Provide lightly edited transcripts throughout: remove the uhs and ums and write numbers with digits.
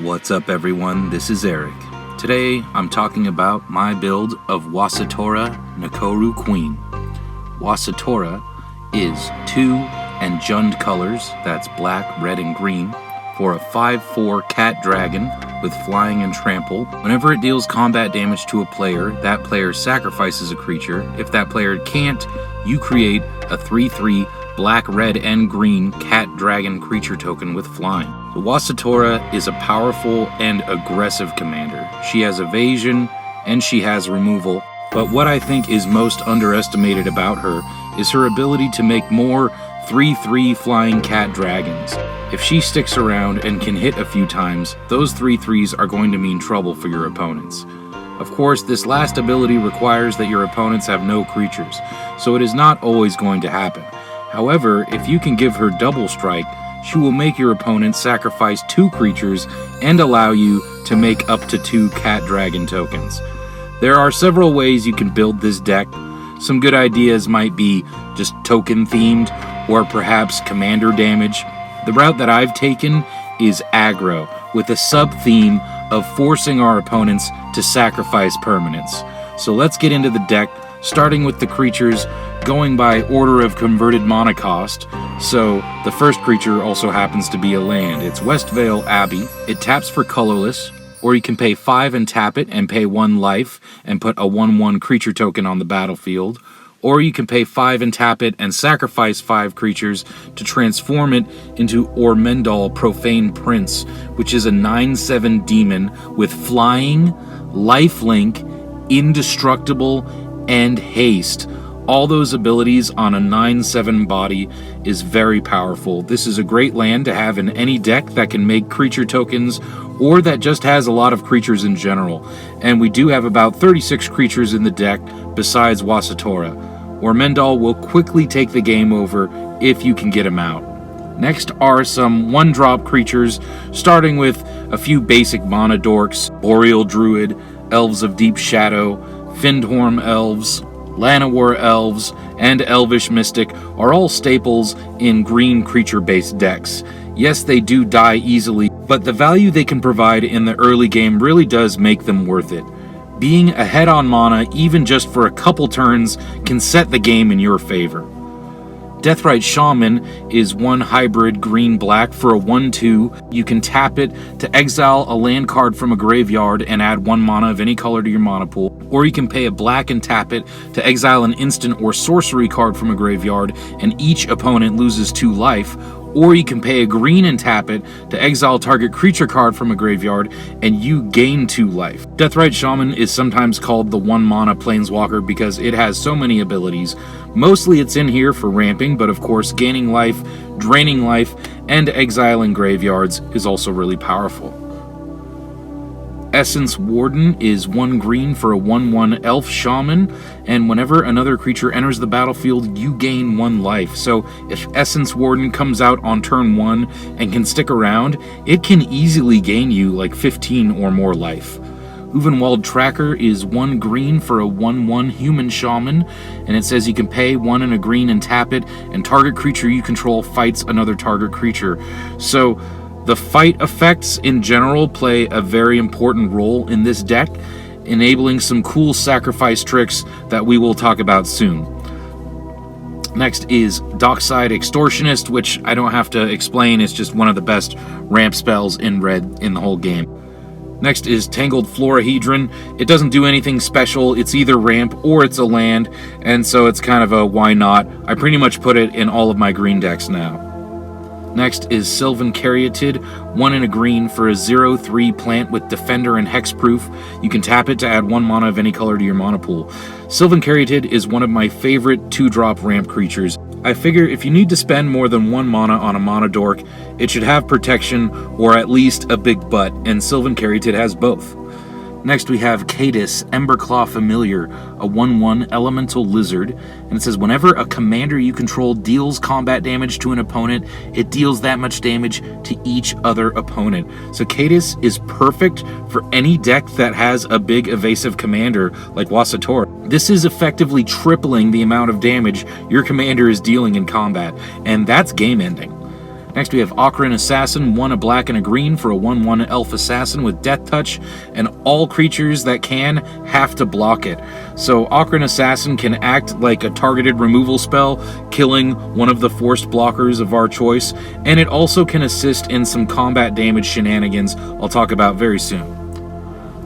What's up everyone, this is Eric. Today I'm talking about my build of Wasitora Nakoru Queen. Wasitora is 2 and Jund colors, that's black, red, and green, for a 5/4 cat dragon with flying and trample. Whenever it deals combat damage to a player, that player sacrifices a creature. If that player can't, you create a 3/3 black, red, and green cat dragon creature token with flying. The Wasitora is a powerful and aggressive commander. She has evasion and she has removal, but what I think is most underestimated about her is her ability to make more 3/3 flying cat dragons. If she sticks around and can hit a few times, those 3/3s are going to mean trouble for your opponents. Of course, this last ability requires that your opponents have no creatures, so it is not always going to happen. However, if you can give her double strike, she will make your opponent sacrifice 2 creatures and allow you to make up to 2 cat dragon tokens. There are several ways you can build this deck. Some good ideas might be just token themed or perhaps commander damage. The route that I've taken is aggro, with a sub-theme of forcing our opponents to sacrifice permanents. So let's get into the deck, starting with the creatures, going by order of converted mana cost. So the first creature also happens to be a land. It's Westvale Abbey. It taps for colorless, or you can pay 5 and tap it and pay 1 life and put a 1/1 creature token on the battlefield. Or you can pay 5 and tap it and sacrifice 5 creatures to transform it into Ormendal Profane Prince, which is a 9/7 demon with flying, lifelink, indestructible, and haste. All those abilities on a 9/7 body is very powerful. This is a great land to have in any deck that can make creature tokens or that just has a lot of creatures in general. And we do have about 36 creatures in the deck besides Wasitora. Ormendal will quickly take the game over if you can get him out. Next are some 1-drop creatures, starting with a few basic mana dorks: Boreal Druid, Elves of Deep Shadow, Findhorn Elves, Llanowar Elves, and Elvish Mystic are all staples in green creature-based decks. Yes, they do die easily, but the value they can provide in the early game really does make them worth it. Being ahead on mana, even just for a couple turns, can set the game in your favor. Deathrite Shaman is 1 hybrid green-black for a 1/2. You can tap it to exile a land card from a graveyard and add 1 mana of any color to your mana pool. Or you can pay a black and tap it to exile an instant or sorcery card from a graveyard and each opponent loses 2 life. Or you can pay a green and tap it to exile target creature card from a graveyard and you gain 2 life. Deathrite Shaman is sometimes called the 1 mana planeswalker because it has so many abilities. Mostly it's in here for ramping, but of course gaining life, draining life, and exiling graveyards is also really powerful. Essence Warden is 1 green for a 1/1 elf shaman, and whenever another creature enters the battlefield, you gain 1 life. So if Essence Warden comes out on turn 1 and can stick around, it can easily gain you like 15 or more life. Uvenwald Tracker is 1 green for a 1/1 human shaman, and it says you can pay 1 and a green and tap it, and target creature you control fights another target creature. So the fight effects in general play a very important role in this deck, enabling some cool sacrifice tricks that we will talk about soon. Next is Dockside Extortionist, which I don't have to explain, it's just one of the best ramp spells in red in the whole game. Next is Tangled Florahedron. It doesn't do anything special, it's either ramp or it's a land, and so it's kind of a why not. I pretty much put it in all of my green decks now. Next is Sylvan Caryatid, 1 and a green for a 0/3 plant with Defender and Hexproof. You can tap it to add 1 mana of any color to your mana pool. Sylvan Caryatid is one of my favorite 2-drop ramp creatures. I figure if you need to spend more than 1 mana on a mana dork, it should have protection or at least a big butt, and Sylvan Caryatid has both. Next we have Cadis, Emberclaw Familiar, a 1/1 elemental lizard, and it says whenever a commander you control deals combat damage to an opponent, it deals that much damage to each other opponent. So Cadis is perfect for any deck that has a big evasive commander like Wasitora. This is effectively tripling the amount of damage your commander is dealing in combat, and that's game ending. Next we have Ocarina Assassin, 1 a black and a green for a 1/1 elf assassin with death touch, and all creatures that can have to block it. So Ocarina Assassin can act like a targeted removal spell, killing one of the forced blockers of our choice, and it also can assist in some combat damage shenanigans I'll talk about very soon.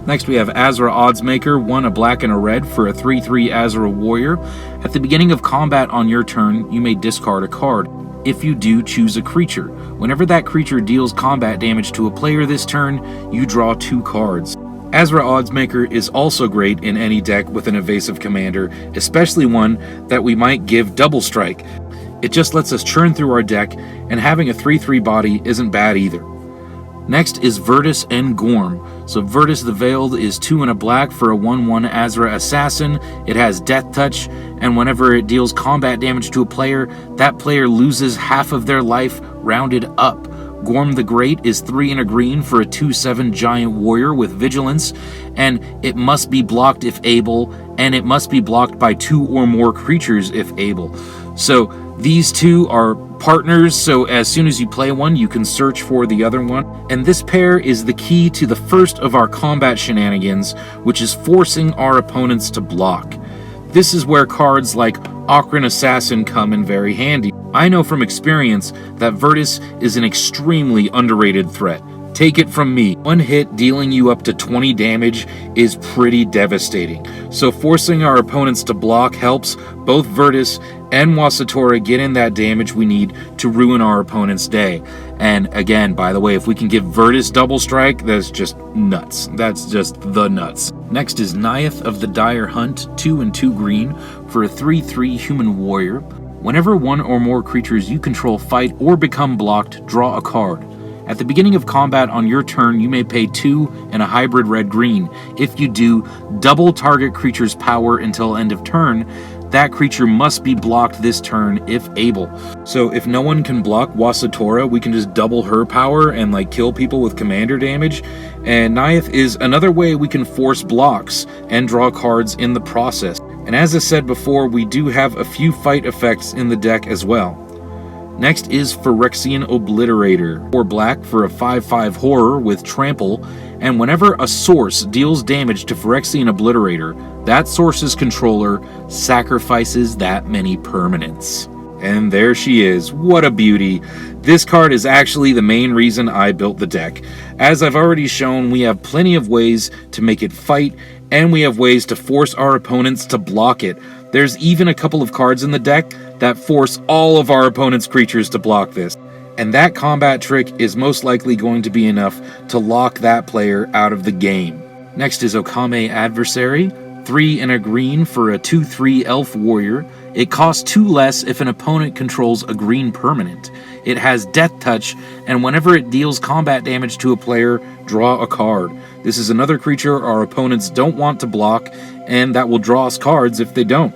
Next we have Azra Oddsmaker, 1 a black and a red for a 3/3 Azra Warrior. At the beginning of combat on your turn, you may discard a card. If you do, choose a creature. Whenever that creature deals combat damage to a player this turn, you draw 2 cards. Azra Oddsmaker is also great in any deck with an evasive commander, especially one that we might give double strike. It just lets us churn through our deck, and having a 3/3 body isn't bad either. Next is Virtus and Gorm. So Virtus the Veiled is 2 and a black for a 1/1 Azra Assassin. It has Death Touch, and whenever it deals combat damage to a player, that player loses half of their life rounded up. Gorm the Great is 3 and a green for a 2/7 Giant Warrior with Vigilance, and it must be blocked if able, and it must be blocked by 2 or more creatures if able. So these two are partners, so as soon as you play one, you can search for the other one. And this pair is the key to the first of our combat shenanigans, which is forcing our opponents to block. This is where cards like Ocarina Assassin come in very handy. I know from experience that Virtus is an extremely underrated threat. Take it from me, one hit dealing you up to 20 damage is pretty devastating. So forcing our opponents to block helps both Virtus and Wasitora get in that damage we need to ruin our opponent's day. And again, by the way, if we can give Virtus double strike, that's just nuts. That's just the nuts. Next is Naiath of the Dire Hunt, 2 and 2 green for a 3/3 human warrior. Whenever one or more creatures you control fight or become blocked, draw a card. At the beginning of combat on your turn, you may pay 2 and a hybrid red-green. If you do, double target creature's power until end of turn. That creature must be blocked this turn if able. So if no one can block Wasitora, we can just double her power and kill people with commander damage. And Naiath is another way we can force blocks and draw cards in the process. And as I said before, we do have a few fight effects in the deck as well. Next is Phyrexian Obliterator, 4 black for a 5/5 horror with trample, and whenever a source deals damage to Phyrexian Obliterator, that source's controller sacrifices that many permanents. And there she is. What a beauty. This card is actually the main reason I built the deck. As I've already shown, we have plenty of ways to make it fight, and we have ways to force our opponents to block it. There's even a couple of cards in the deck that force all of our opponent's creatures to block this. And that combat trick is most likely going to be enough to lock that player out of the game. Next is Okame Adversary, 3 and a green for a 2/3 elf warrior. It costs 2 less if an opponent controls a green permanent. It has Death Touch, and whenever it deals combat damage to a player, draw a card. This is another creature our opponents don't want to block, and that will draw us cards if they don't.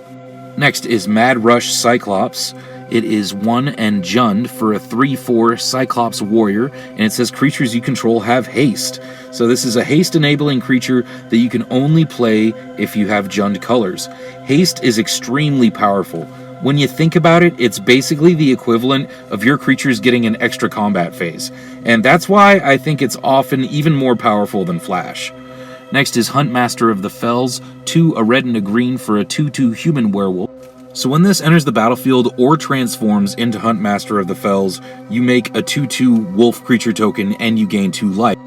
Next is Mad Rush Cyclops. It is 1 and Jund for a 3/4 Cyclops Warrior, and it says creatures you control have haste. So this is a haste-enabling creature that you can only play if you have Jund colors. Haste is extremely powerful. When you think about it, it's basically the equivalent of your creatures getting an extra combat phase, and that's why I think it's often even more powerful than Flash. Next is Huntmaster of the Fells, 2 a red and a green for a 2/2 human werewolf. So when this enters the battlefield or transforms into Huntmaster of the Fells, you make a 2/2 wolf creature token and you gain 2 life.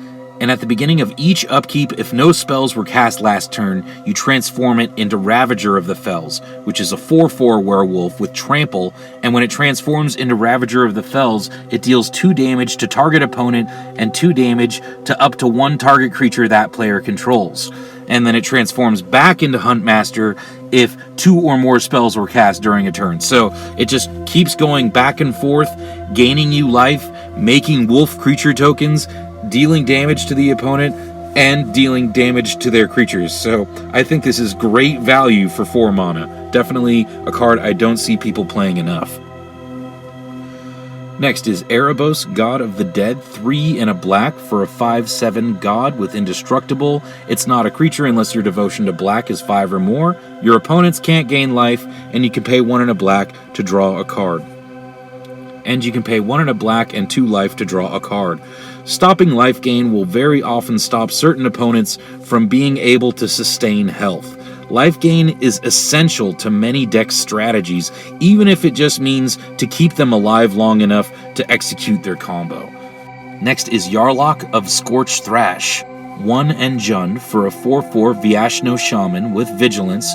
And at the beginning of each upkeep, if no spells were cast last turn, you transform it into Ravager of the Fells, which is a 4/4 werewolf with trample, and when it transforms into Ravager of the Fells, it deals 2 damage to target opponent and 2 damage to up to 1 target creature that player controls. And then it transforms back into Huntmaster if 2 or more spells were cast during a turn. So it just keeps going back and forth, gaining you life, making wolf creature tokens, dealing damage to the opponent, and dealing damage to their creatures. So I think this is great value for 4 mana. Definitely a card I don't see people playing enough. Next is Erebos, God of the Dead, 3 and a black for a 5/7 god with Indestructible. It's not a creature unless your devotion to black is 5 or more. Your opponents can't gain life, and you can pay 1 and a black to draw a card. and you can pay 1 and a black and 2 life to draw a card. Stopping life gain will very often stop certain opponents from being able to sustain health. Life gain is essential to many deck strategies, even if it just means to keep them alive long enough to execute their combo. Next is Yarlock of Scorched Thrash, 1 and Jund for a 4/4 Vyashno Shaman with Vigilance,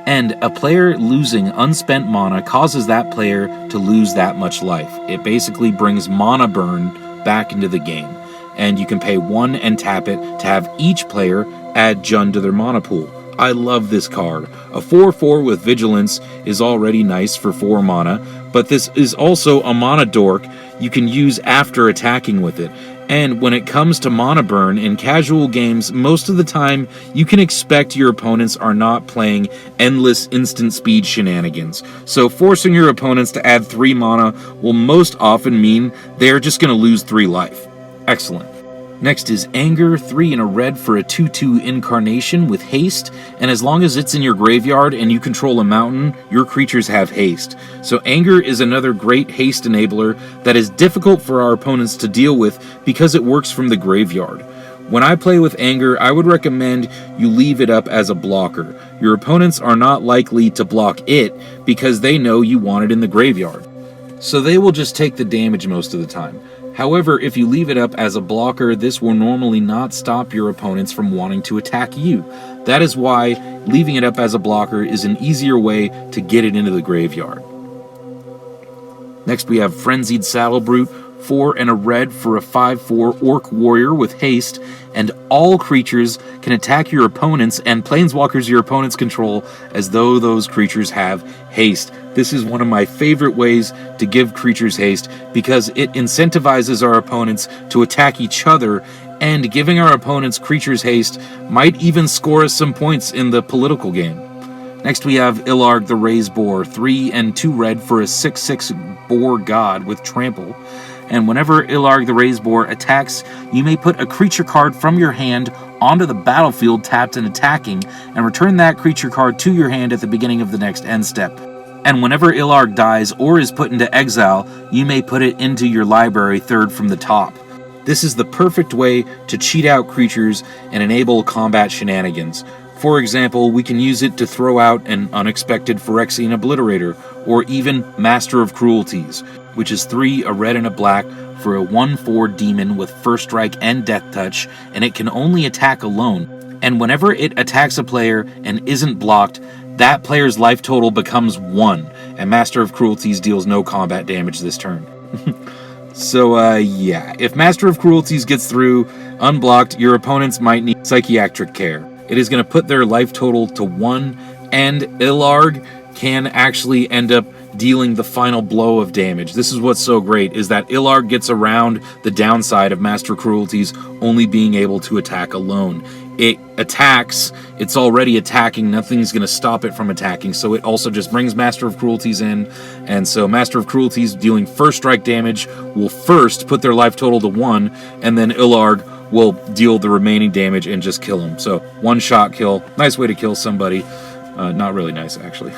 and a player losing unspent mana causes that player to lose that much life. It basically brings mana burn back into the game, and you can pay 1 and tap it to have each player add Jund to their mana pool. I love this card. A 4/4 with Vigilance is already nice for 4 mana, but this is also a mana dork you can use after attacking with it. And when it comes to mana burn in casual games, most of the time you can expect your opponents are not playing endless instant speed shenanigans. So forcing your opponents to add 3 mana will most often mean they're just going to lose 3 life. Excellent. Next is Anger, 3 and a red for a 2/2 Incarnation with haste, and as long as it's in your graveyard and you control a mountain, your creatures have haste. So Anger is another great haste enabler that is difficult for our opponents to deal with because it works from the graveyard. When I play with Anger, I would recommend you leave it up as a blocker. Your opponents are not likely to block it because they know you want it in the graveyard, so they will just take the damage most of the time. However, if you leave it up as a blocker, this will normally not stop your opponents from wanting to attack you. That is why leaving it up as a blocker is an easier way to get it into the graveyard. Next we have Frenzied Saddlebrute, 4 and a red for a 5/4 Orc Warrior with haste, and all creatures can attack your opponents and planeswalkers your opponents control as though those creatures have haste. This is one of my favorite ways to give creatures haste because it incentivizes our opponents to attack each other, and giving our opponents creatures haste might even score us some points in the political game. Next we have Illarg the Raise Boar, 3 and 2 red for a 6/6 Boar God with Trample. And whenever Illarg the Raise Boar attacks, you may put a creature card from your hand onto the battlefield tapped and attacking, and return that creature card to your hand at the beginning of the next end step. And whenever Illarg dies or is put into exile, you may put it into your library third from the top. This is the perfect way to cheat out creatures and enable combat shenanigans. For example, we can use it to throw out an unexpected Phyrexian Obliterator, or even Master of Cruelties, which is 3, a red and a black, for a 1/4 demon with First Strike and Death Touch, and it can only attack alone. And whenever it attacks a player and isn't blocked, that player's life total becomes 1, and Master of Cruelties deals no combat damage this turn. So, yeah, if Master of Cruelties gets through unblocked, your opponents might need psychiatric care. It is going to put their life total to 1, and Illarg can actually end up dealing the final blow of damage. This is what's so great, is that Illarg gets around the downside of Master Cruelties only being able to attack alone. It attacks, it's already attacking, nothing's going to stop it from attacking, so it also just brings Master of Cruelties in, and so Master of Cruelties dealing first strike damage will first put their life total to 1, and then Illarg will deal the remaining damage and just kill him. So, one-shot kill, nice way to kill somebody. Not really nice, actually.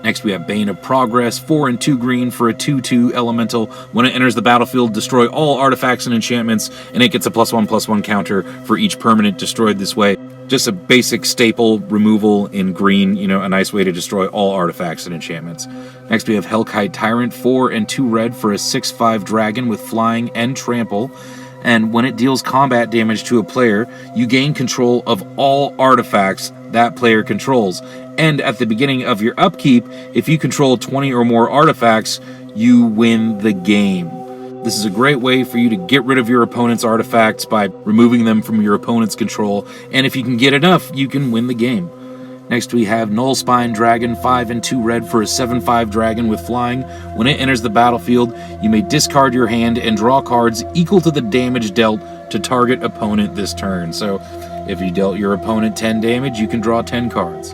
Next we have Bane of Progress, 4 and 2 green for a 2/2 elemental. When it enters the battlefield, destroy all artifacts and enchantments, and it gets a +1/+1 counter for each permanent destroyed this way. Just a basic staple removal in green, a nice way to destroy all artifacts and enchantments. Next we have Hellkite Tyrant, 4 and 2 red for a 6/5 dragon with flying and trample. And when it deals combat damage to a player, you gain control of all artifacts that player controls. And at the beginning of your upkeep, if you control 20 or more artifacts, you win the game. This is a great way for you to get rid of your opponent's artifacts by removing them from your opponent's control, and if you can get enough, you can win the game. Next we have Nullspine Dragon, 5 and 2 red for a 7/5 dragon with flying. When it enters the battlefield, you may discard your hand and draw cards equal to the damage dealt to target opponent this turn. So if you dealt your opponent 10 damage, you can draw 10 cards.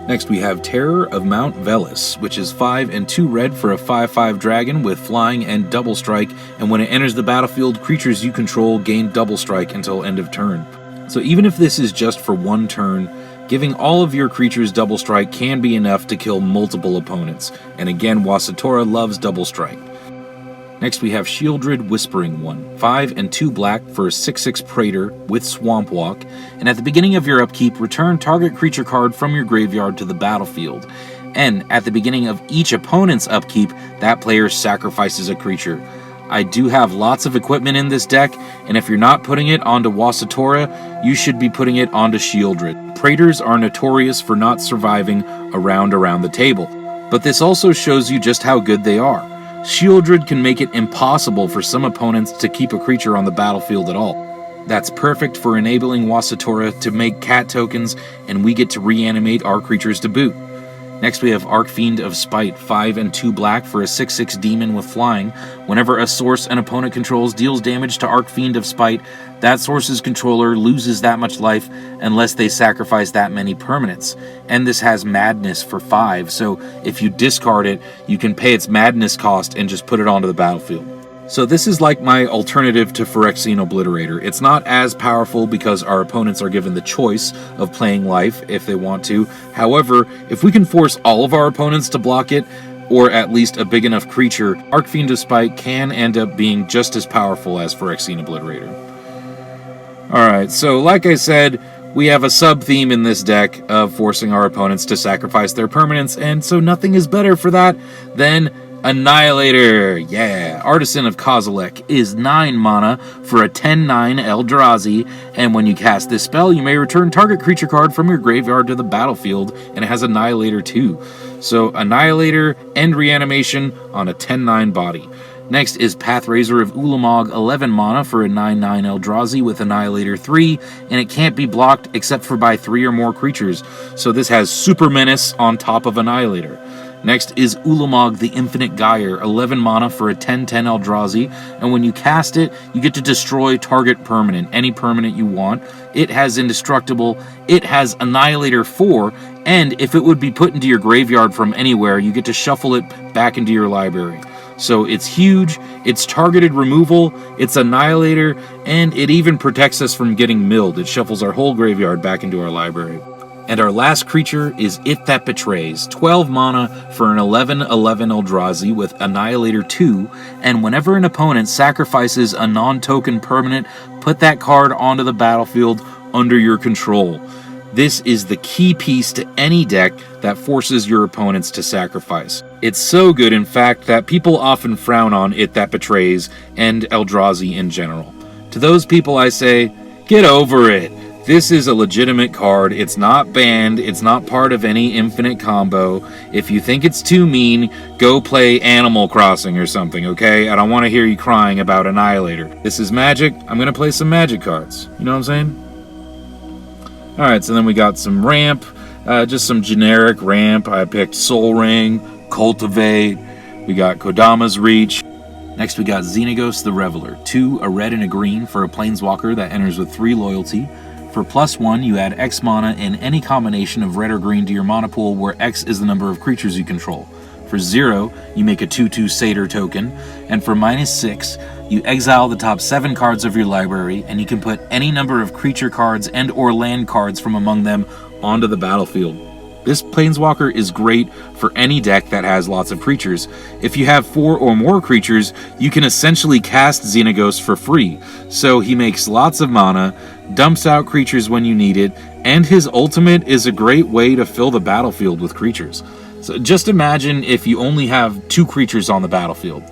Next we have Terror of Mount Velis, which is 5 and 2 red for a 5/5 dragon with flying and double strike, and when it enters the battlefield, creatures you control gain double strike until end of turn. So even if this is just for one turn, Giving all of your creatures double strike can be enough to kill multiple opponents, and again, Wasitora loves double strike. Next we have Shieldred Whispering One, 5 and 2 black for a 6/6 Praetor with Swamp Walk, and at the beginning of your upkeep, return target creature card from your graveyard to the battlefield. And at the beginning of each opponent's upkeep, that player sacrifices a creature. I do have lots of equipment in this deck, and if you're not putting it onto Wasitora, you should be putting it onto Shieldred. Praetors are notorious for not surviving around the table, but this also shows you just how good they are. Shieldred can make it impossible for some opponents to keep a creature on the battlefield at all. That's perfect for enabling Wasitora to make cat tokens, and we get to reanimate our creatures to boot. Next we have Archfiend of Spite, 5 and 2 black for a 6/6 demon with flying. Whenever a source an opponent controls deals damage to Archfiend of Spite, that source's controller loses that much life unless they sacrifice that many permanents. And this has Madness for 5, so if you discard it, you can pay its Madness cost and just put it onto the battlefield. So this is like my alternative to Phyrexian Obliterator. It's not as powerful because our opponents are given the choice of playing life if they want to. However, if we can force all of our opponents to block it, or at least a big enough creature, Archfiend of Spite can end up being just as powerful as Phyrexian Obliterator. Alright, so like I said, we have a sub-theme in this deck of forcing our opponents to sacrifice their permanents, and so nothing is better for that than Annihilator. Yeah, Artisan of Kozilek is 9 mana for a 10/9 Eldrazi, and when you cast this spell, you may return target creature card from your graveyard to the battlefield, and it has Annihilator too. So Annihilator and Reanimation on a 10/9 body. Next is Pathraiser of Ulamog, 11 mana for a 9/9 Eldrazi with Annihilator 3, and it can't be blocked except for by 3 or more creatures, so this has Super Menace on top of Annihilator. Next is Ulamog the Infinite Gyre, 11 mana for a 10/10 Eldrazi, and when you cast it, you get to destroy target permanent, any permanent you want. It has Indestructible, it has Annihilator 4, and if it would be put into your graveyard from anywhere, you get to shuffle it back into your library. So it's huge, it's targeted removal, it's Annihilator, and it even protects us from getting milled. It shuffles our whole graveyard back into our library. And our last creature is It That Betrays, 12 mana for an 11/11 Eldrazi with Annihilator 2, and whenever an opponent sacrifices a non-token permanent, put that card onto the battlefield under your control. This is the key piece to any deck that forces your opponents to sacrifice. It's so good, in fact, that people often frown on It That Betrays and Eldrazi in general. To those people I say, get over it. This is a legitimate card, it's not banned, it's not part of any infinite combo. If you think it's too mean, go play Animal Crossing or something, okay? I don't want to hear you crying about Annihilator. This is Magic, I'm going to play some Magic cards. You know what I'm saying? Alright, so then we got some ramp, just some generic ramp. I picked Soul Ring, Cultivate, we got Kodama's Reach. Next we got Xenagos the Reveler, 2, a red and a green for a Planeswalker that enters with 3 loyalty. For +1, you add X mana in any combination of red or green to your mana pool where X is the number of creatures you control. For 0, you make a 2/2 Satyr token, and for -6, you exile the top 7 cards of your library, and you can put any number of creature cards and or land cards from among them onto the battlefield. This Planeswalker is great for any deck that has lots of creatures. If you have 4 or more creatures, you can essentially cast Xenagos for free. So he makes lots of mana, dumps out creatures when you need it, and his ultimate is a great way to fill the battlefield with creatures. So just imagine if you only have 2 creatures on the battlefield.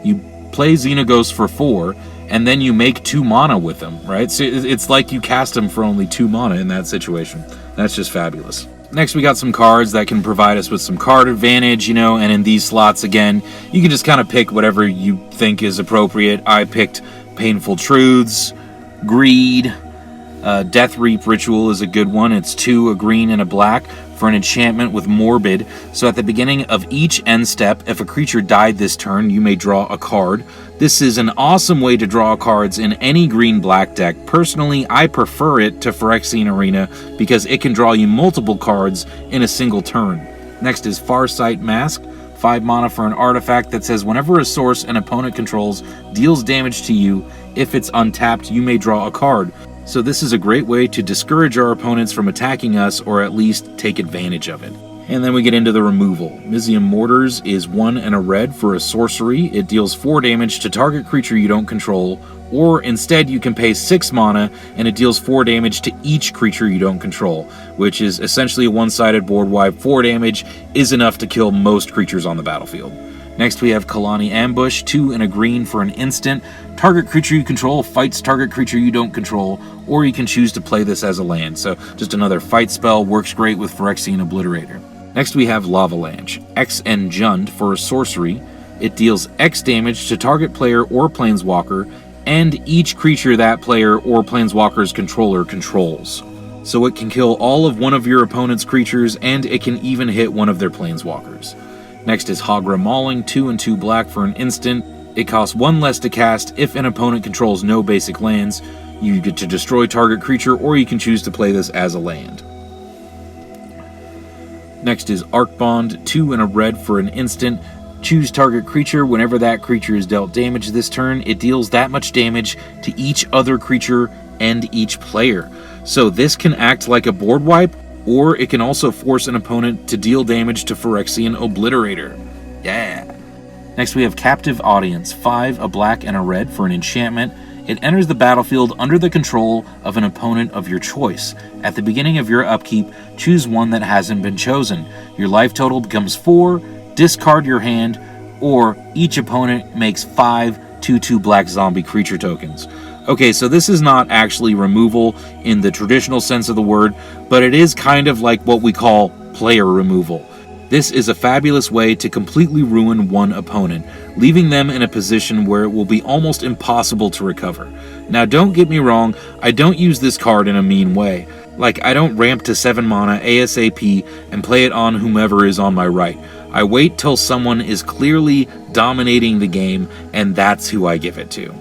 You play Xenagos for 4, and then you make 2 mana with them, right? So it's like you cast him for only 2 mana in that situation. That's just fabulous. Next, we got some cards that can provide us with some card advantage, you know, and in these slots, again, you can just kind of pick whatever you think is appropriate. I picked Painful Truths, Greed, Death Reap Ritual is a good one. It's 2, a green and a black, for an enchantment with Morbid. So at the beginning of each end step, if a creature died this turn, you may draw a card. This is an awesome way to draw cards in any green-black deck. Personally, I prefer it to Phyrexian Arena because it can draw you multiple cards in a single turn. Next is Farsight Mask, 5 mana for an artifact that says whenever a source an opponent controls deals damage to you, if it's untapped, you may draw a card. So this is a great way to discourage our opponents from attacking us, or at least take advantage of it. And then we get into the removal. Mizzium Mortars is 1 and a red for a sorcery. It deals 4 damage to target creature you don't control, or instead you can pay 6 mana and it deals 4 damage to each creature you don't control, which is essentially a one-sided board wipe. 4 damage is enough to kill most creatures on the battlefield. Next we have Kalani Ambush, 2 and a green for an instant. Target creature you control fights target creature you don't control, or you can choose to play this as a land. So just another fight spell, works great with Phyrexian Obliterator. Next we have Lavalanche, X and Jund for a sorcery. It deals X damage to target player or planeswalker, and each creature that player or planeswalker's controller controls. So it can kill all of one of your opponent's creatures, and it can even hit one of their planeswalkers. Next is Hagra Mauling, 2 and 2 black for an instant. It costs 1 less to cast if an opponent controls no basic lands. You get to destroy target creature, or you can choose to play this as a land. Next is Arcbond, 2 and a red for an instant. Choose target creature. Whenever that creature is dealt damage this turn, it deals that much damage to each other creature and each player. So this can act like a board wipe, or it can also force an opponent to deal damage to Phyrexian Obliterator. Yeah! Next we have Captive Audience, 5, a black and a red for an enchantment. It enters the battlefield under the control of an opponent of your choice. At the beginning of your upkeep, choose one that hasn't been chosen. Your life total becomes 4, discard your hand, or each opponent makes 5 2/2 black zombie creature tokens. Okay, so this is not actually removal in the traditional sense of the word, but it is kind of like what we call player removal. This is a fabulous way to completely ruin one opponent, leaving them in a position where it will be almost impossible to recover. Now don't get me wrong, I don't use this card in a mean way. Like, I don't ramp to 7 mana ASAP and play it on whomever is on my right. I wait till someone is clearly dominating the game, and that's who I give it to.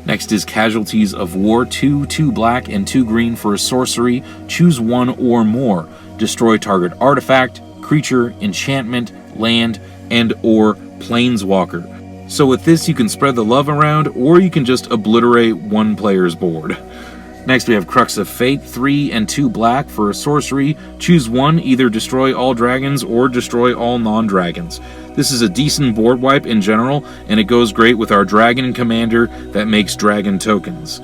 Next is Casualties of War, 2 black and 2 green for a sorcery. Choose 1 or more. Destroy target artifact, creature, enchantment, land, and or planeswalker. So with this you can spread the love around, or you can just obliterate one player's board. Next we have Crux of Fate, 3 and 2 black for a sorcery. Choose 1, either destroy all dragons or destroy all non-dragons. This is a decent board wipe in general, and it goes great with our dragon commander that makes dragon tokens.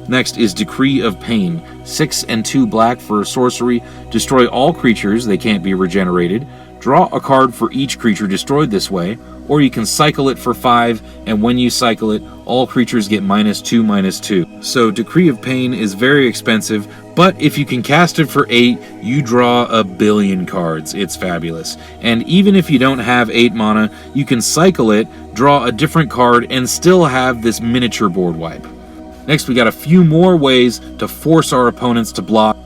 Next is Decree of Pain, 6 and 2 black for a sorcery. Destroy all creatures, they can't be regenerated. Draw a card for each creature destroyed this way, or you can cycle it for 5, and when you cycle it, all creatures get -2/-2. So Decree of Pain is very expensive, but if you can cast it for 8, you draw a billion cards. It's fabulous. And even if you don't have 8 mana, you can cycle it, draw a different card, and still have this miniature board wipe. Next, we got a few more ways to force our opponents to block.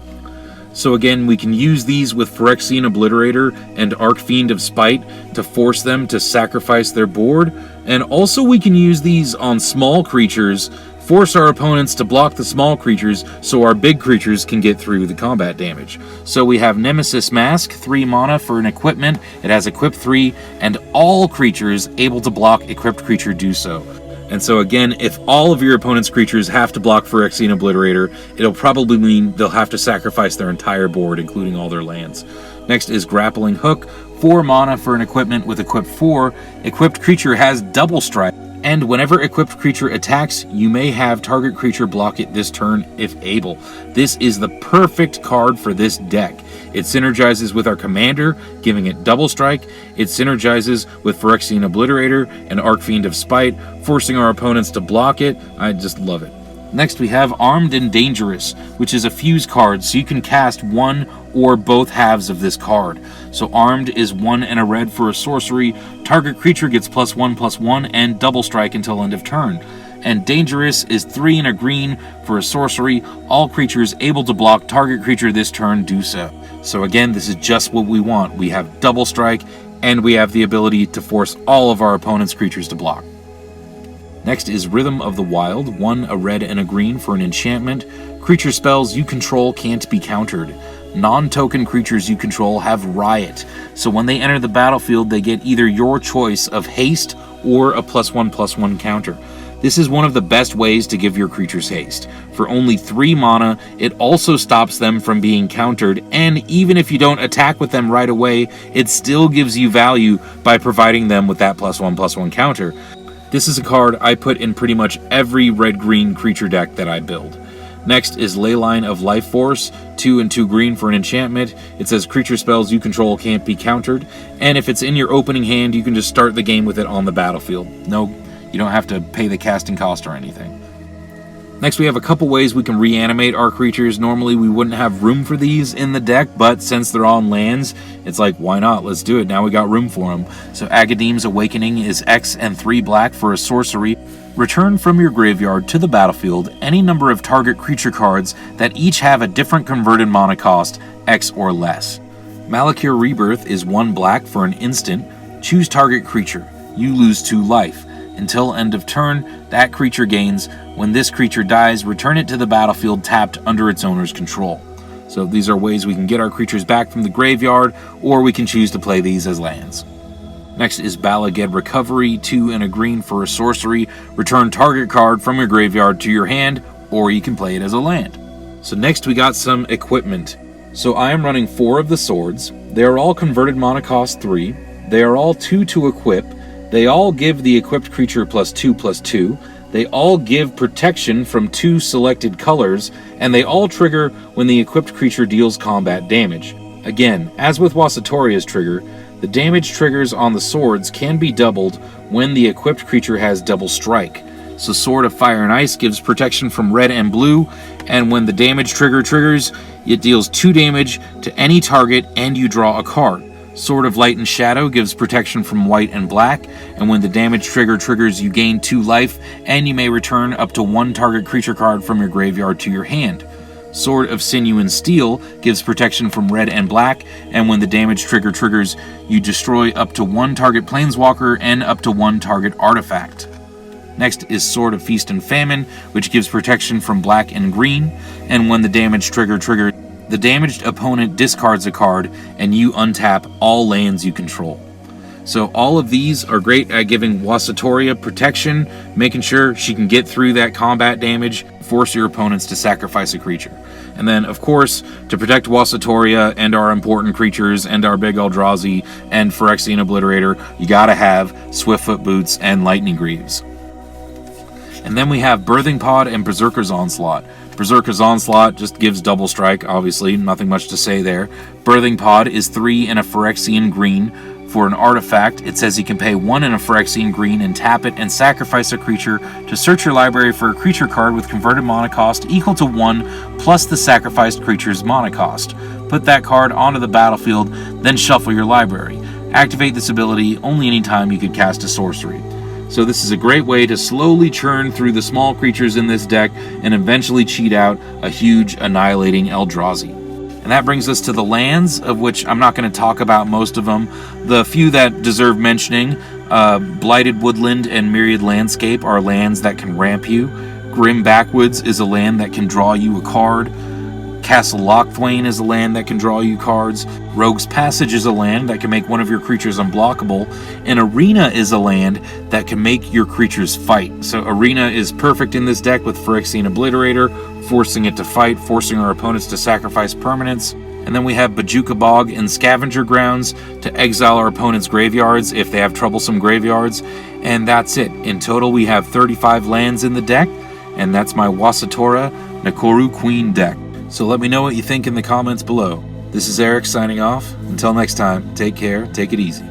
So again, we can use these with Phyrexian Obliterator and Archfiend of Spite to force them to sacrifice their board. And also we can use these on small creatures, force our opponents to block the small creatures so our big creatures can get through the combat damage. So we have Nemesis Mask, 3 mana for an equipment. It has equip 3, and all creatures able to block equipped creature do so. And so again, if all of your opponent's creatures have to block Phyrexian Obliterator, it'll probably mean they'll have to sacrifice their entire board, including all their lands. Next is Grappling Hook, 4 mana for an equipment with equip 4. Equipped creature has double strike, and whenever equipped creature attacks, you may have target creature block it this turn if able. This is the perfect card for this deck. It synergizes with our commander, giving it double strike. It synergizes with Phyrexian Obliterator and Archfiend of Spite, forcing our opponents to block it. I just love it. Next we have Armed and Dangerous, which is a fuse card, so you can cast one or both halves of this card. So Armed is 1 and a red for a sorcery. Target creature gets +1/+1 and double strike until end of turn. And Dangerous is 3 and a green for a sorcery. All creatures able to block target creature this turn do so. So again, this is just what we want. We have double strike, and we have the ability to force all of our opponent's creatures to block. Next is Rhythm of the Wild, 1 a red and a green for an enchantment. Creature spells you control can't be countered. Non-token creatures you control have Riot, so when they enter the battlefield, they get either your choice of haste or a +1/+1 counter. This is one of the best ways to give your creatures haste. For only 3 mana, it also stops them from being countered, and even if you don't attack with them right away, it still gives you value by providing them with that +1/+1 counter. This is a card I put in pretty much every red-green creature deck that I build. Next is Leyline of Life Force, 2 and 2 green for an enchantment. It says creature spells you control can't be countered, and if it's in your opening hand, you can just start the game with it on the battlefield. No, you don't have to pay the casting cost or anything. Next, we have a couple ways we can reanimate our creatures. Normally, we wouldn't have room for these in the deck, but since they're on lands, it's like, why not? Let's do it. Now we got room for them. So Agadeem's Awakening is X and 3 black for a sorcery. Return from your graveyard to the battlefield any number of target creature cards that each have a different converted mana cost, X or less. Malakir Rebirth is 1 black for an instant. Choose target creature. You lose 2 life. Until end of turn, that creature gains. When this creature dies, return it to the battlefield tapped under its owner's control. So these are ways we can get our creatures back from the graveyard, or we can choose to play these as lands. Next is Balaged Recovery, 2 and a green for a sorcery. Return target card from your graveyard to your hand, or you can play it as a land. So next we got some equipment. So I am running 4 of the swords. They are all converted mana cost 3. They are all 2 to equip. They all give the equipped creature +2/+2. They all give protection from 2 selected colors, and they all trigger when the equipped creature deals combat damage. Again, as with Wasitoria's trigger, the damage triggers on the swords can be doubled when the equipped creature has double strike. So Sword of Fire and Ice gives protection from red and blue, and when the damage trigger triggers, it deals 2 damage to any target and you draw a card. Sword of Light and Shadow gives protection from white and black, and when the damage trigger triggers, you gain 2 life, and you may return up to 1 target creature card from your graveyard to your hand. Sword of Sinew and Steel gives protection from red and black, and when the damage trigger triggers, you destroy up to 1 target planeswalker and up to 1 target artifact. Next is Sword of Feast and Famine, which gives protection from black and green, and when the damage trigger triggers, the damaged opponent discards a card, and you untap all lands you control. So all of these are great at giving Wasitoria protection, making sure she can get through that combat damage, force your opponents to sacrifice a creature. And then, of course, to protect Wasitoria and our important creatures and our big Eldrazi and Phyrexian Obliterator, you gotta have Swiftfoot Boots and Lightning Greaves. And then we have Birthing Pod and Berserker's Onslaught. Berserker's Onslaught just gives double strike, obviously, nothing much to say there. Birthing Pod is 3 and a Phyrexian green. For an artifact, it says you can pay 1 and a Phyrexian green and tap it and sacrifice a creature to search your library for a creature card with converted mana cost equal to 1 plus the sacrificed creature's mana cost. Put that card onto the battlefield, then shuffle your library. Activate this ability only anytime you could cast a sorcery. So this is a great way to slowly churn through the small creatures in this deck and eventually cheat out a huge annihilating Eldrazi. And that brings us to the lands, of which I'm not going to talk about most of them. The few that deserve mentioning, Blighted Woodland and Myriad Landscape are lands that can ramp you. Grim Backwoods is a land that can draw you a card. Castle Lochthwain is a land that can draw you cards. Rogue's Passage is a land that can make one of your creatures unblockable. And Arena is a land that can make your creatures fight. So Arena is perfect in this deck with Phyrexian Obliterator, forcing it to fight, forcing our opponents to sacrifice permanents. And then we have Bojuka Bog and Scavenger Grounds to exile our opponents' graveyards if they have troublesome graveyards. And that's it. In total, we have 35 lands in the deck, and that's my Wasitora Nakoru Queen deck. So let me know what you think in the comments below. This is Eric signing off. Until next time, take care, take it easy.